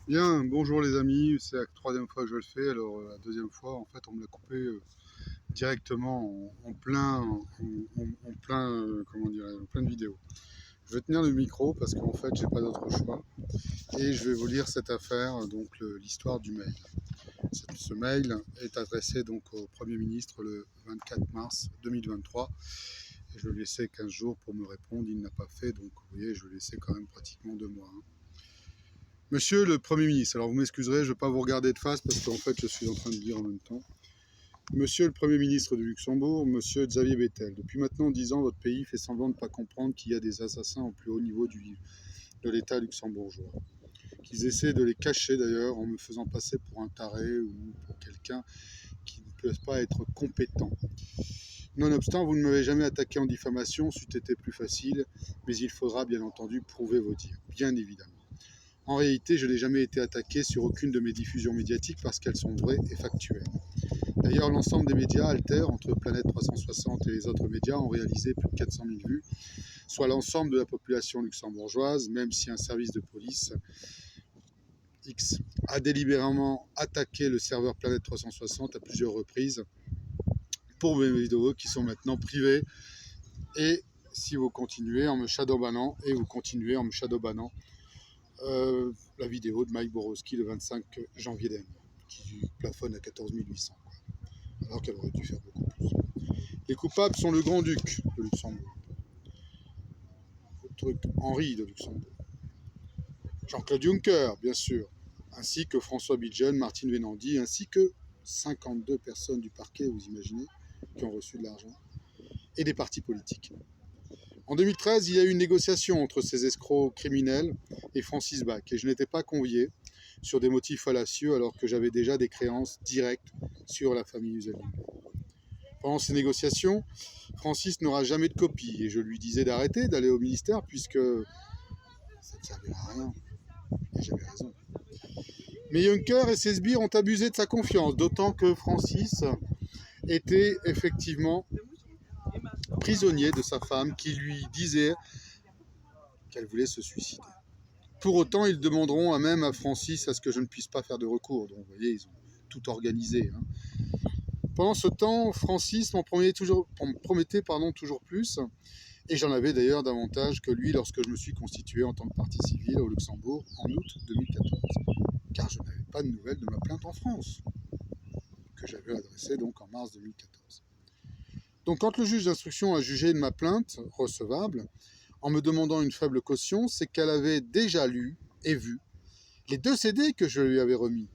Bien, bonjour les amis, c'est la troisième fois que je le fais. Alors la deuxième fois, en fait, on me l'a coupé directement en plein, comment dire, en pleine vidéo. Je vais tenir le micro parce qu'en fait, j'ai pas d'autre choix et je vais vous lire cette affaire, donc l'histoire du mail. Ce mail est adressé donc au Premier ministre le 24 mars 2023 et je lui ai laissé 15 jours pour me répondre. Il n'a pas fait, donc vous voyez, je lui ai laissé quand même pratiquement 2 mois. Monsieur le Premier ministre, alors vous m'excuserez, je ne vais pas vous regarder de face parce qu'en fait je suis en train de lire en même temps. Monsieur le Premier ministre du Luxembourg, Monsieur Xavier Bettel, depuis maintenant 10 ans, votre pays fait semblant de ne pas comprendre qu'il y a des assassins au plus haut niveau de l'État luxembourgeois. Qu'ils essaient de les cacher d'ailleurs en me faisant passer pour un taré ou pour quelqu'un qui ne peut pas être compétent. Nonobstant, vous ne m'avez jamais attaqué en diffamation, c'eût été plus facile, mais il faudra bien entendu prouver vos dires, bien évidemment. En réalité, je n'ai jamais été attaqué sur aucune de mes diffusions médiatiques parce qu'elles sont vraies et factuelles. D'ailleurs, l'ensemble des médias Alter, entre Planète 360 et les autres médias, ont réalisé plus de 400 000 vues, soit l'ensemble de la population luxembourgeoise, même si un service de police X a délibérément attaqué le serveur Planète 360 à plusieurs reprises pour mes vidéos qui sont maintenant privées. Et si vous continuez en me shadowbannant, et vous continuez en me shadowbannant, la vidéo de Mike Borowski le 25 janvier dernier, qui plafonne à 14 800, alors qu'elle aurait dû faire beaucoup plus. Les coupables sont le grand-duc de Luxembourg, le truc Henri de Luxembourg, Jean-Claude Juncker, bien sûr, ainsi que François Bidjon, Martine Venandy, ainsi que 52 personnes du parquet, vous imaginez, qui ont reçu de l'argent, et des partis politiques. En 2013, il y a eu une négociation entre ces escrocs criminels et Francis Bach, et je n'étais pas convié sur des motifs fallacieux alors que j'avais déjà des créances directes sur la famille Usaline. Pendant ces négociations, Francis n'aura jamais de copie, et je lui disais d'arrêter d'aller au ministère puisque ça ne servait à rien, et j'avais raison. Mais Juncker et ses sbires ont abusé de sa confiance, d'autant que Francis était effectivement prisonnier de sa femme qui lui disait qu'elle voulait se suicider. Pour autant, ils demanderont même à Francis à ce que je ne puisse pas faire de recours. Donc, vous voyez, ils ont tout organisé. Pendant ce temps, Francis m'en promettait toujours plus, et j'en avais d'ailleurs davantage que lui lorsque je me suis constitué en tant que partie civile au Luxembourg en août 2014, car je n'avais pas de nouvelles de ma plainte en France, que j'avais adressée donc en mars 2014. Donc, quand le juge d'instruction a jugé de ma plainte recevable, en me demandant une faible caution, c'est qu'elle avait déjà lu et vu les 2 CD que je lui avais remis,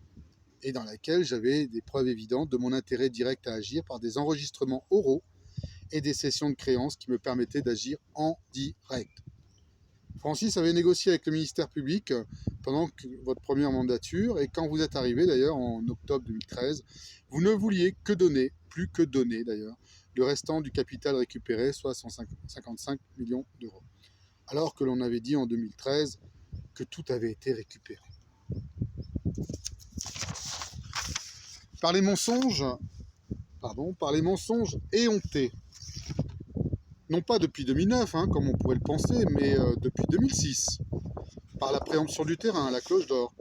et dans laquelle j'avais des preuves évidentes de mon intérêt direct à agir par des enregistrements oraux et des sessions de créance qui me permettaient d'agir en direct. Francis avait négocié avec le ministère public pendant votre première mandature, et quand vous êtes arrivé d'ailleurs en octobre 2013, vous ne vouliez que donner, plus que donner d'ailleurs, le restant du capital récupéré, soit 155 millions d'euros. Alors que l'on avait dit en 2013 que tout avait été récupéré. Par les mensonges éhontés, non pas depuis 2009, comme on pourrait le penser, mais depuis 2006, par la préemption du terrain, la cloche d'or.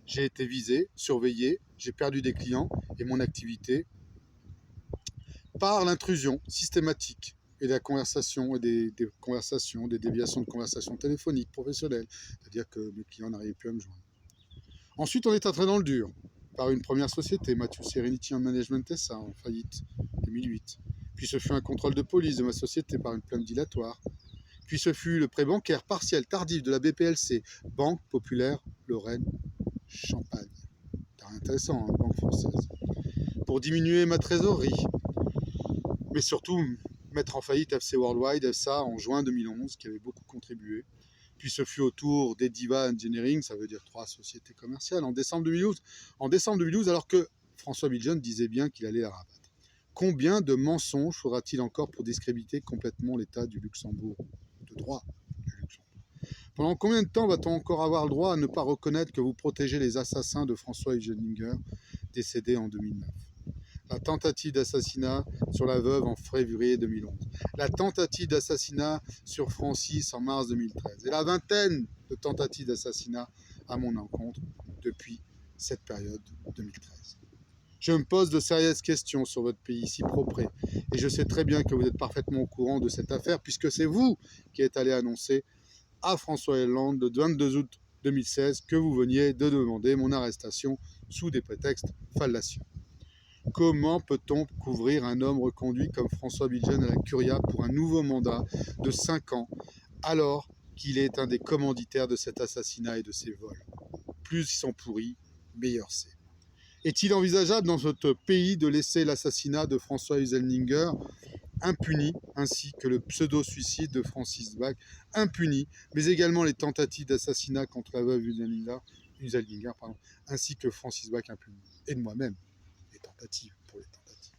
J'ai été visé, surveillé, j'ai perdu des clients et mon activité par l'intrusion systématique et de la conversation et des déviations de conversation téléphonique professionnelle, c'est-à-dire que mes clients n'arrivaient plus à me joindre. Ensuite, on est entré dans le dur par une première société, Matthew Serenity Management SA, en faillite, 2008. Puis ce fut un contrôle de police de ma société par une plainte dilatoire. Puis ce fut le prêt bancaire partiel tardif de la BPLC, Banque Populaire Lorraine Champagne. C'est intéressant, Banque française. Pour diminuer ma trésorerie. Mais surtout, mettre en faillite FC Worldwide, FSA, en juin 2011, qui avait beaucoup contribué. Puis ce fut au tour d'Ediva Engineering, ça veut dire 3 sociétés commerciales, en décembre 2012. En décembre 2012, alors que François Bidjon disait bien qu'il allait la rabattre. Combien de mensonges faudra-t-il encore pour discréditer complètement l'État du Luxembourg, de droit du Luxembourg? Pendant combien de temps va-t-on encore avoir le droit à ne pas reconnaître que vous protégez les assassins de François Egeninger, décédé en 2009? La tentative d'assassinat sur la veuve en février 2011, la tentative d'assassinat sur Francis en mars 2013, et la vingtaine de tentatives d'assassinat à mon encontre depuis cette période 2013. Je me pose de sérieuses questions sur votre pays si propre et je sais très bien que vous êtes parfaitement au courant de cette affaire puisque c'est vous qui êtes allé annoncer à François Hollande le 22 août 2016 que vous veniez de demander mon arrestation sous des prétextes fallacieux. Comment peut-on couvrir un homme reconduit comme François Bilgen à la Curia pour un nouveau mandat de 5 ans alors qu'il est un des commanditaires de cet assassinat et de ces vols? Plus ils sont pourris, meilleur c'est. Est-il envisageable dans notre pays de laisser l'assassinat de François Huselninger impuni, ainsi que le pseudo-suicide de Francis Bach impuni, mais également les tentatives d'assassinat contre la veuve Huselninger, ainsi que Francis Bach impuni, et de moi-même, les tentatives pour les tentatives.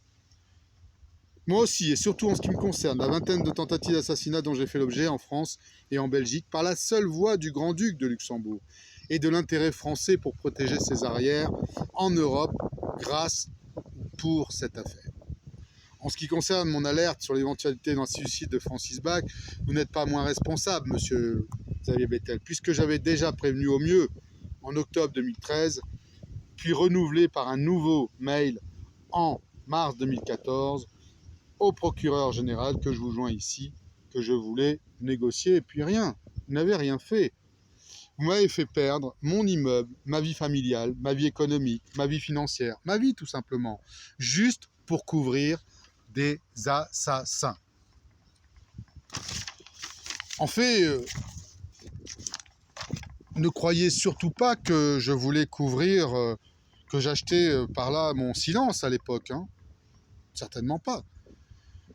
Moi aussi, et surtout en ce qui me concerne, la vingtaine de tentatives d'assassinat dont j'ai fait l'objet en France et en Belgique par la seule voix du grand-duc de Luxembourg et de l'intérêt français pour protéger ses arrières en Europe grâce pour cette affaire. En ce qui concerne mon alerte sur l'éventualité d'un suicide de Francis Bach, vous n'êtes pas moins responsable, monsieur Xavier Bettel, puisque j'avais déjà prévenu au mieux en octobre 2013, puis renouvelé par un nouveau mail en mars 2014 au procureur général que je vous joins ici, que je voulais négocier, et puis rien, vous n'avez rien fait. Vous m'avez fait perdre mon immeuble, ma vie familiale, ma vie économique, ma vie financière, ma vie tout simplement, juste pour couvrir des assassins. En fait, ne croyez surtout pas que je voulais couvrir, que j'achetais par là mon silence à l'époque, hein. Certainement pas.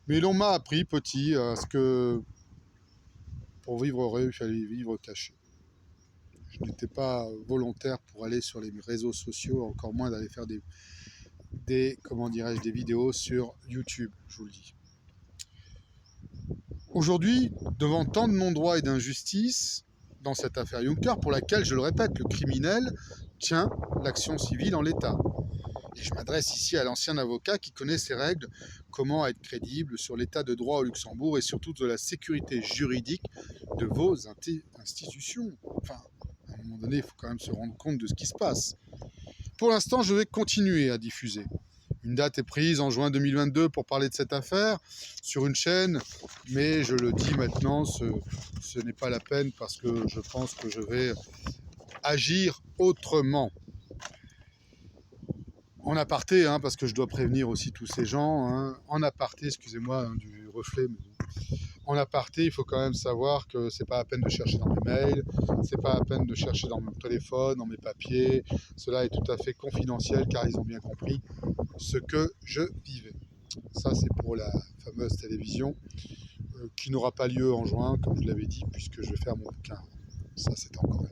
Mais l'on m'a appris petit à ce que pour vivre heureux, il fallait vivre caché. Je n'étais pas volontaire pour aller sur les réseaux sociaux, encore moins d'aller faire des vidéos sur YouTube, je vous le dis. Aujourd'hui, devant tant de non-droit et d'injustice dans cette affaire Juncker, pour laquelle, je le répète, le criminel tient l'action civile en l'état. Et je m'adresse ici à l'ancien avocat qui connaît ces règles, comment être crédible sur l'état de droit au Luxembourg et surtout de la sécurité juridique de vos institutions. Enfin, à un moment donné, il faut quand même se rendre compte de ce qui se passe. Pour l'instant, je vais continuer à diffuser. Une date est prise en juin 2022 pour parler de cette affaire sur une chaîne, mais je le dis maintenant, ce n'est pas la peine parce que je pense que je vais agir autrement. En aparté, hein, parce que je dois prévenir aussi tous ces gens, hein, en aparté, excusez-moi hein, du reflet, mais en aparté, il faut quand même savoir que c'est pas la peine de chercher dans mes mails, c'est pas la peine de chercher dans mon téléphone, dans mes papiers. Cela est tout à fait confidentiel car ils ont bien compris ce que je vivais. Ça, c'est pour la fameuse télévision qui n'aura pas lieu en juin, comme je l'avais dit, puisque je vais faire mon bouquin. Ça, c'est encore là.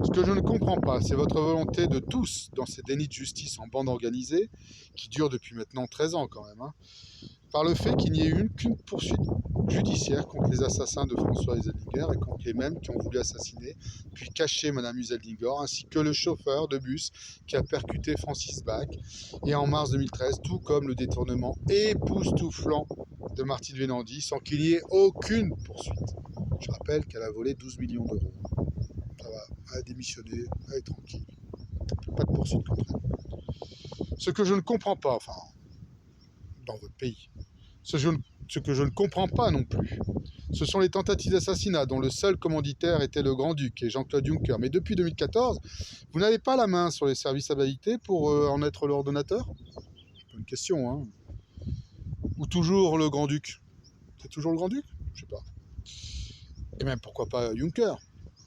Ce que je ne comprends pas, c'est votre volonté de tous, dans ces dénis de justice en bande organisée, qui durent depuis maintenant 13 ans quand même, hein, par le fait qu'il n'y ait eu qu'une poursuite judiciaire contre les assassins de François Huselninger et contre les mêmes qui ont voulu assassiner puis cacher Mme Huselninger, ainsi que le chauffeur de bus qui a percuté Francis Bach, et en mars 2013, tout comme le détournement époustouflant de Martine Venandy, sans qu'il y ait aucune poursuite. Je rappelle qu'elle a volé 12 millions d'euros. Ça va, elle a démissionné, elle est tranquille. Pas de poursuite contre elle. Ce que je ne comprends pas, enfin, dans votre pays, ce que je ne comprends pas non plus, ce sont les tentatives d'assassinat dont le seul commanditaire était le Grand-Duc et Jean-Claude Juncker. Mais depuis 2014, vous n'avez pas la main sur les services habilités pour en être l'ordonnateur? C'est pas une question, hein. Ou toujours le Grand-Duc? C'est toujours le Grand-Duc? Je sais pas. Et même pourquoi pas Juncker?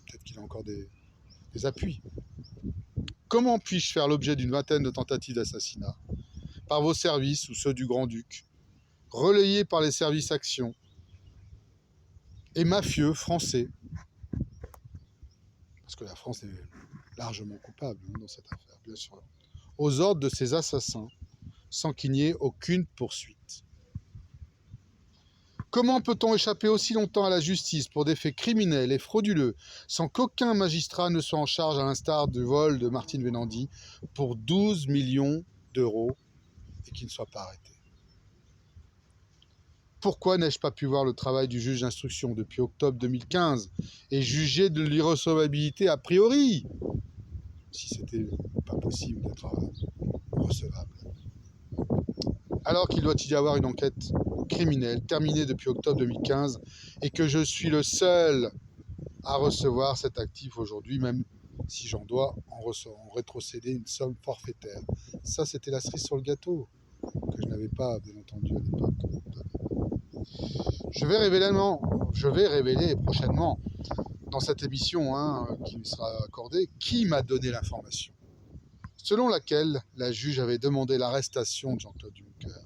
Peut-être qu'il a encore des appuis. Comment puis-je faire l'objet d'une vingtaine de tentatives d'assassinat par vos services ou ceux du Grand-Duc, relayés par les services actions et mafieux français, parce que la France est largement coupable dans cette affaire, bien sûr, aux ordres de ces assassins, sans qu'il n'y ait aucune poursuite? Comment peut-on échapper aussi longtemps à la justice pour des faits criminels et frauduleux sans qu'aucun magistrat ne soit en charge, à l'instar du vol de Martine Venandy pour 12 millions d'euros et qu'il ne soit pas arrêté? Pourquoi n'ai-je pas pu voir le travail du juge d'instruction depuis octobre 2015 et juger de l'irrecevabilité a priori, si c'était pas possible d'être recevable, alors qu'il doit y avoir une enquête criminelle terminée depuis octobre 2015 et que je suis le seul à recevoir cet actif aujourd'hui, même si j'en dois en rétrocéder une somme forfaitaire. Ça, c'était la cerise sur le gâteau, que je n'avais pas, bien entendu, à l'époque. Je vais révéler prochainement, dans cette émission qui me sera accordée, qui m'a donné l'information, selon laquelle la juge avait demandé l'arrestation de Jean-Claude Juncker,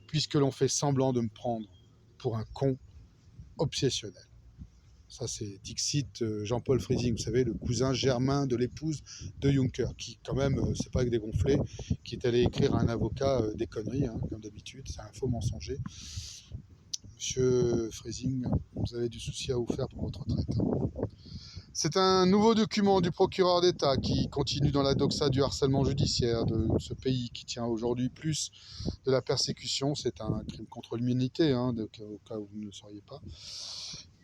puisque l'on fait semblant de me prendre pour un con obsessionnel. Ça, c'est Dixit Jean-Paul Freising, vous savez, le cousin germain de l'épouse de Juncker, qui, quand même, c'est pas que dégonflé, qui est allé écrire à un avocat des conneries, comme d'habitude, c'est un faux mensonger. Monsieur Freising, vous avez du souci à vous faire pour votre retraite. C'est un nouveau document du procureur d'État qui continue dans la doxa du harcèlement judiciaire de ce pays qui tient aujourd'hui plus de la persécution, c'est un crime contre l'humanité, au cas où vous ne le sauriez pas,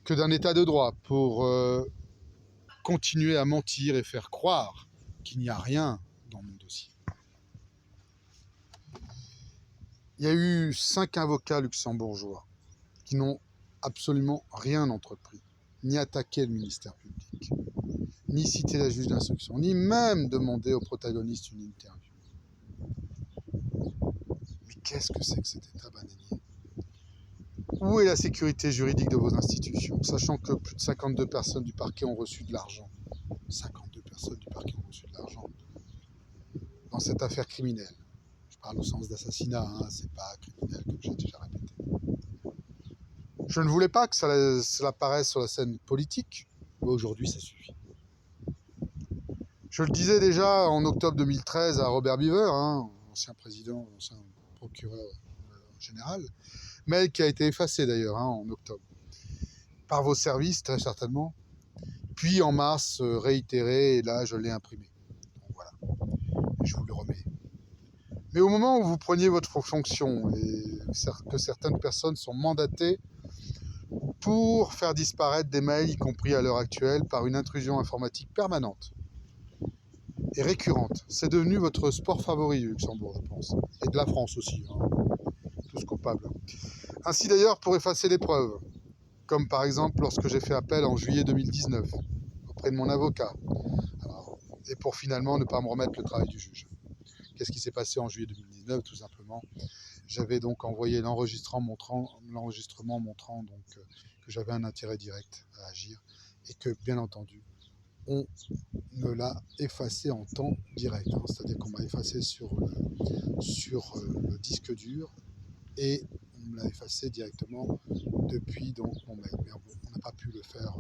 que d'un état de droit pour continuer à mentir et faire croire qu'il n'y a rien dans mon dossier. Il y a eu 5 avocats luxembourgeois qui n'ont absolument rien entrepris, ni attaqué le ministère public, ni cité la juge d'instruction, ni même demandé aux protagonistes une interview. Mais qu'est-ce que c'est que cet état bananier? Où est la sécurité juridique de vos institutions, sachant que plus de 52 personnes du parquet ont reçu de l'argent? 52 personnes du parquet ont reçu de l'argent dans cette affaire criminelle. Je parle au sens d'assassinat, c'est pas criminel comme j'ai déjà répété. Je ne voulais pas que cela apparaisse sur la scène politique, mais aujourd'hui ça suffit. Je le disais déjà en octobre 2013 à Robert Beaver, ancien président, ancien procureur général, mais qui a été effacé d'ailleurs en octobre, par vos services très certainement, puis en mars réitéré, et là je l'ai imprimé. Donc voilà, et je vous le remets. Mais au moment où vous preniez votre fonction, et que certaines personnes sont mandatées pour faire disparaître des mails, y compris à l'heure actuelle, par une intrusion informatique permanente et récurrente. C'est devenu votre sport favori du Luxembourg, je pense, et de la France aussi, tous coupables. Ainsi d'ailleurs pour effacer les preuves, comme par exemple lorsque j'ai fait appel en juillet 2019, auprès de mon avocat, et pour finalement ne pas me remettre le travail du juge. Qu'est-ce qui s'est passé en juillet 2019? Tout simplement, j'avais donc envoyé l'enregistrement montrant donc que j'avais un intérêt direct à agir et que, bien entendu, on me l'a effacé en temps direct. C'est-à-dire qu'on m'a effacé sur le disque dur et on me l'a effacé directement depuis donc mon mail. Mais on n'a pas pu le faire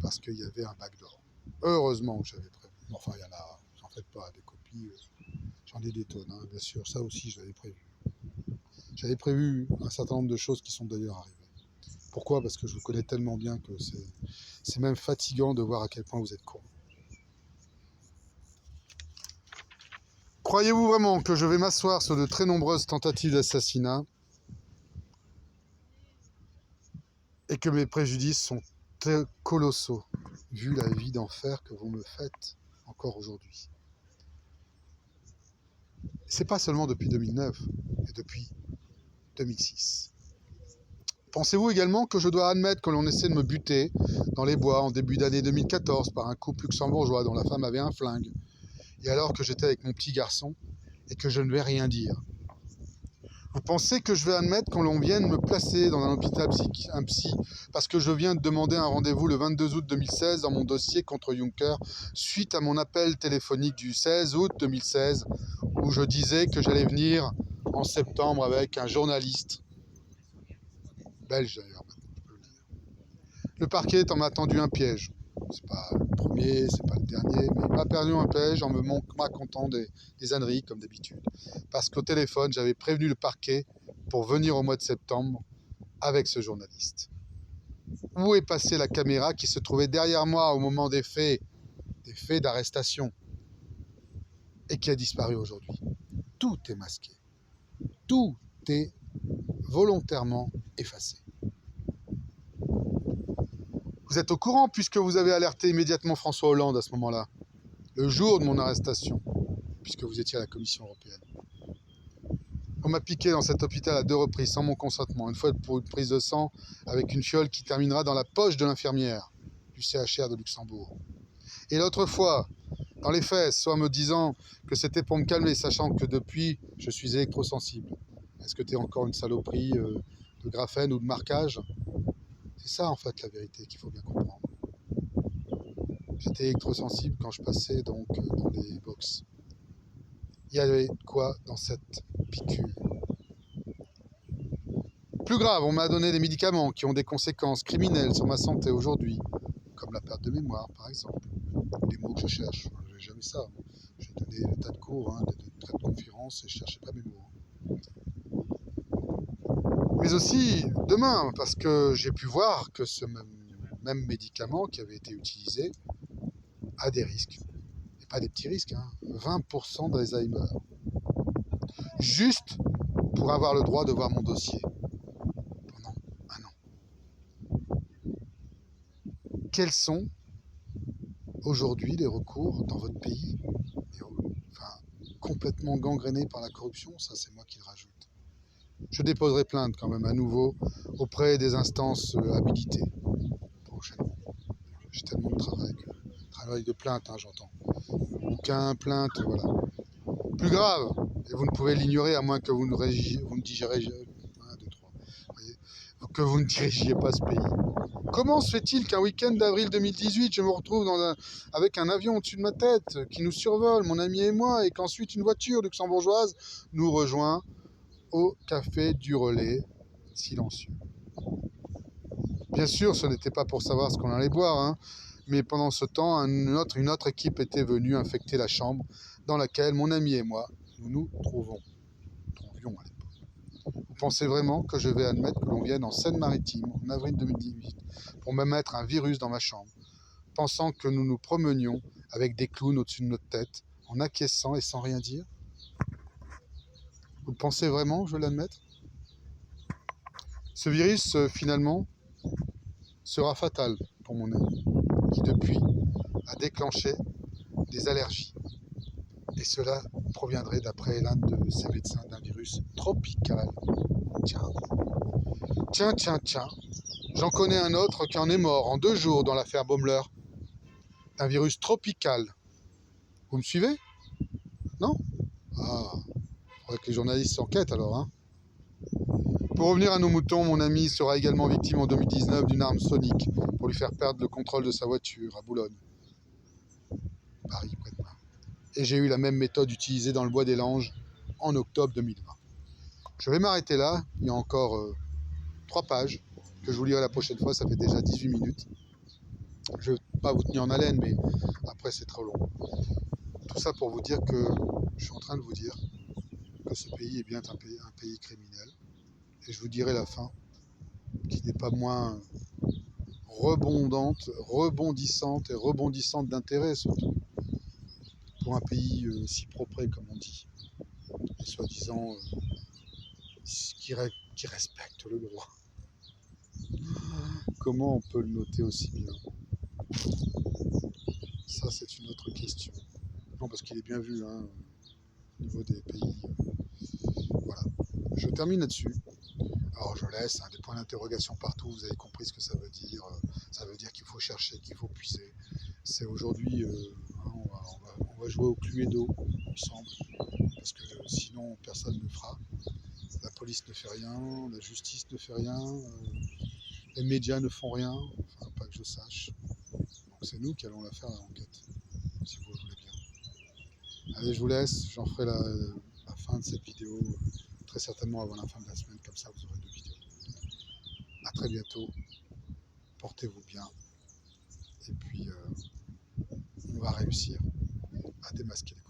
parce qu'il y avait un backdoor. Heureusement que j'avais prévu. Enfin, il y en a, j'en faites pas, des copies, j'en ai des tonnes, bien sûr, ça aussi je l'avais prévu. J'avais prévu un certain nombre de choses qui sont d'ailleurs arrivées. Pourquoi? Parce que je vous connais tellement bien que c'est même fatigant de voir à quel point vous êtes con. Croyez-vous vraiment que je vais m'asseoir sur de très nombreuses tentatives d'assassinat et que mes préjudices sont très colossaux, vu la vie d'enfer que vous me faites encore aujourd'hui? C'est pas seulement depuis 2009, mais depuis 2006. Pensez-vous également que je dois admettre que l'on essaie de me buter dans les bois en début d'année 2014 par un couple luxembourgeois dont la femme avait un flingue, et alors que j'étais avec mon petit garçon et que je ne vais rien dire? Vous pensez que je vais admettre qu'on vienne me placer dans un hôpital psy parce que je viens de demander un rendez-vous le 22 août 2016 dans mon dossier contre Juncker suite à mon appel téléphonique du 16 août 2016 où je disais que j'allais venir en septembre avec un journaliste belge d'ailleurs, je peux le dire. Le parquet m'a tendu un piège. C'est pas le premier, c'est pas le dernier, mais il m'a perdu un piège en me racontant des âneries comme d'habitude. Parce qu'au téléphone, j'avais prévenu le parquet pour venir au mois de septembre avec ce journaliste. Où est passée la caméra qui se trouvait derrière moi au moment des faits d'arrestation et qui a disparu aujourd'hui? Tout est masqué. Tout est volontairement effacées. Vous êtes au courant puisque vous avez alerté immédiatement François Hollande à ce moment-là, le jour de mon arrestation, puisque vous étiez à la Commission européenne. On m'a piqué dans cet hôpital à 2 reprises sans mon consentement, une fois pour une prise de sang avec une fiole qui terminera dans la poche de l'infirmière du CHR de Luxembourg. Et l'autre fois, dans les fesses, soit me disant que c'était pour me calmer, sachant que depuis, je suis électrosensible. Est-ce que tu es encore une saloperie de graphène ou de marquage? C'est ça en fait la vérité qu'il faut bien comprendre. J'étais électrosensible quand je passais donc dans les box. Il y avait quoi dans cette piqûre? Plus grave, on m'a donné des médicaments qui ont des conséquences criminelles sur ma santé aujourd'hui, comme la perte de mémoire par exemple. Les mots que je cherche, je n'ai jamais ça. J'ai donné des tas de cours, des tas de conférences et je ne cherchais pas mes mots. Mais aussi demain, parce que j'ai pu voir que ce même médicament qui avait été utilisé a des risques. Et pas des petits risques, 20% d'Alzheimer. Juste pour avoir le droit de voir mon dossier pendant un an. Quels sont aujourd'hui les recours dans votre pays, complètement gangrénés par la corruption? Ça, c'est moi qui le rajoute. Je déposerai plainte quand même à nouveau auprès des instances habilitées prochainement. J'ai tellement de travail de plainte, j'entends. Aucun plainte, voilà. Plus grave, et vous ne pouvez l'ignorer à moins que vous ne dirigiez pas ce pays. Comment se fait-il qu'un week-end d'avril 2018, je me retrouve avec un avion au-dessus de ma tête qui nous survole, mon ami et moi, et qu'ensuite une voiture luxembourgeoise nous rejoint au café du Relais, silencieux. Bien sûr, ce n'était pas pour savoir ce qu'on allait boire, mais pendant ce temps, une autre équipe était venue infecter la chambre dans laquelle mon ami et moi, nous trouvions à l'époque. Vous pensez vraiment que je vais admettre que l'on vienne en Seine-Maritime, en avril 2018, pour me mettre un virus dans ma chambre, pensant que nous nous promenions avec des clowns au-dessus de notre tête, en acquiesçant et sans rien dire? Vous pensez vraiment que je vais l'admettre? Ce virus, finalement, sera fatal pour mon ami, qui depuis a déclenché des allergies. Et cela proviendrait, d'après l'un de ses médecins, d'un virus tropical. Tiens, j'en connais un autre qui en est mort en 2 jours dans l'affaire Baumler. Un virus tropical. Vous me suivez? Non? Ah, il faudrait que les journalistes s'enquêtent alors, Pour revenir à nos moutons, mon ami sera également victime en 2019 d'une arme sonique pour lui faire perdre le contrôle de sa voiture à Boulogne, Paris, près de Paris. Et j'ai eu la même méthode utilisée dans le Bois des Langes en octobre 2020. Je vais m'arrêter là, il y a encore 3 pages que je vous lirai la prochaine fois, ça fait déjà 18 minutes. Je ne vais pas vous tenir en haleine, mais après c'est trop long. Tout ça pour vous dire que je suis en train de vous dire que ce pays est bien un pays criminel. Et je vous dirai la fin, qui n'est pas moins rebondissante et rebondissante d'intérêt, surtout, pour un pays si propre comme on dit, et soi-disant qui respecte le droit. Comment on peut le noter aussi bien? Ça, c'est une autre question. Non, parce qu'il est bien vu, au niveau des pays. Voilà. Je termine là-dessus. Alors, je laisse des points d'interrogation partout. Vous avez compris ce que ça veut dire. Ça veut dire qu'il faut chercher, qu'il faut puiser. C'est aujourd'hui, on va jouer au Cluedo, il me semble. Parce que sinon, personne ne fera. La police ne fait rien, la justice ne fait rien, les médias ne font rien, enfin pas que je sache. Donc c'est nous qui allons la faire, la enquête, si vous le voulez bien. Allez, je vous laisse, j'en ferai la fin de cette vidéo, très certainement avant la fin de la semaine, comme ça vous aurez 2 vidéos. A très bientôt, portez-vous bien, et puis on va réussir à démasquer les